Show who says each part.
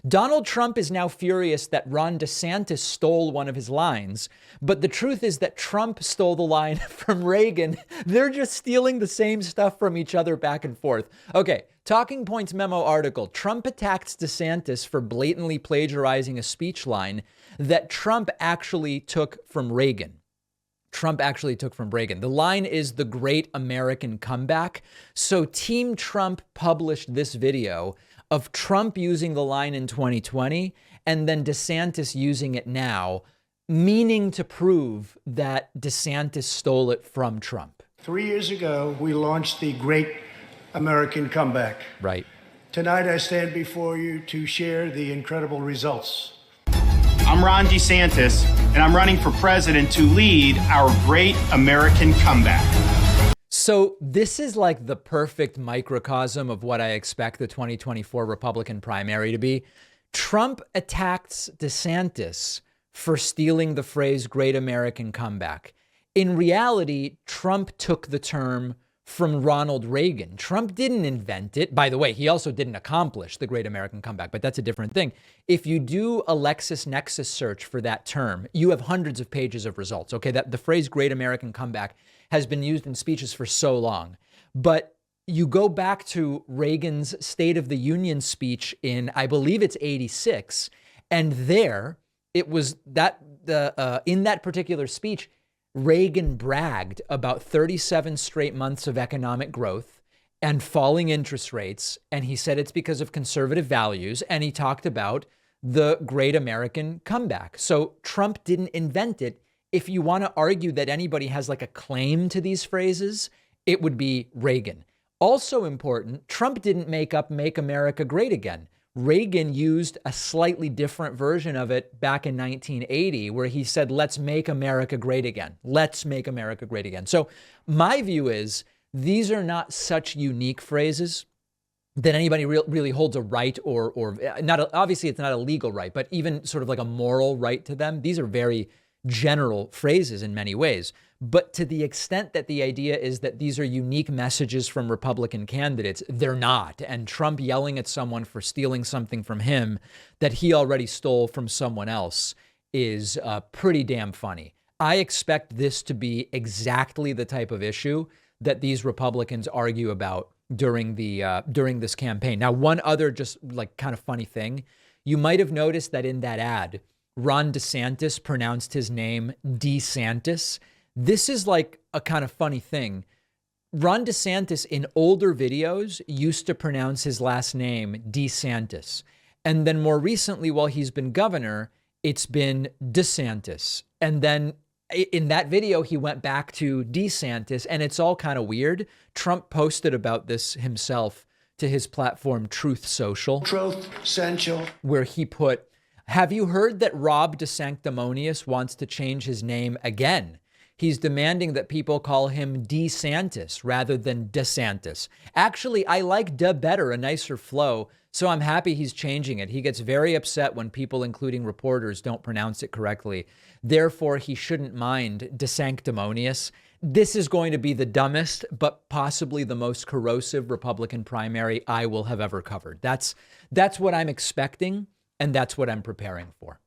Speaker 1: Donald Trump is now furious that Ron DeSantis stole one of his lines. But the truth is that Trump stole the line from Reagan. They're just stealing the same stuff from each other back and forth. Okay, Talking Points memo article. Trump attacks DeSantis for blatantly plagiarizing a speech line that Trump actually took from Reagan. The line is the great American comeback. So Team Trump published this video of Trump using the line in 2020 and then DeSantis using it now, meaning to prove that DeSantis stole it from Trump.
Speaker 2: 3 years ago, we launched the great American comeback.
Speaker 1: Right.
Speaker 2: Tonight, I stand before you to share the incredible results.
Speaker 3: I'm Ron DeSantis, and I'm running for president to lead our great American comeback.
Speaker 1: So this is like the perfect microcosm of what I expect the 2024 Republican primary to be. Trump attacks DeSantis for stealing the phrase great American comeback. In reality, Trump took the term from Ronald Reagan. Trump didn't invent it. By the way, he also didn't accomplish the great American comeback, but that's a different thing. If you do a LexisNexis search for that term, you have hundreds of pages of results. Okay, that the phrase great American comeback has been used in speeches for so long. But you go back to Reagan's State of the Union speech in, I believe it's 86, and there it was that in that particular speech, Reagan bragged about 37 straight months of economic growth and falling interest rates. And he said it's because of conservative values. And he talked about the great American comeback. So Trump didn't invent it. If you want to argue that anybody has like a claim to these phrases, it would be Reagan. Also important, Trump didn't make up Make America Great Again. Reagan used a slightly different version of it back in 1980, where he said, let's make America great again. Let's make America great again. So my view is these are not such unique phrases that anybody really holds a right or not. Obviously, it's not a legal right, but even sort of like a moral right to them. These are very general phrases in many ways. But to the extent that the idea is that these are unique messages from Republican candidates, they're not. And Trump yelling at someone for stealing something from him that he already stole from someone else is pretty damn funny. I expect this to be exactly the type of issue that these Republicans argue about during this campaign. Now, one other just like kind of funny thing, you might have noticed that in that ad, Ron DeSantis pronounced his name DeSantis. This is like a kind of funny thing. Ron DeSantis in older videos used to pronounce his last name DeSantis. And then more recently, while he's been governor, it's been DeSantis. And then in that video, he went back to DeSantis, and it's all kind of weird. Trump posted about this himself to his platform, Truth Social.
Speaker 2: Truth Central.
Speaker 1: Where he put, have you heard that Rob DeSanctimonious wants to change his name again? He's demanding that people call him DeSantis rather than DeSantis. Actually, I like De better, a nicer flow, so I'm happy he's changing it. He gets very upset when people, including reporters, don't pronounce it correctly. Therefore, he shouldn't mind DeSanctimonious. This is going to be the dumbest, but possibly the most corrosive Republican primary I will have ever covered. That's what I'm expecting, and that's what I'm preparing for.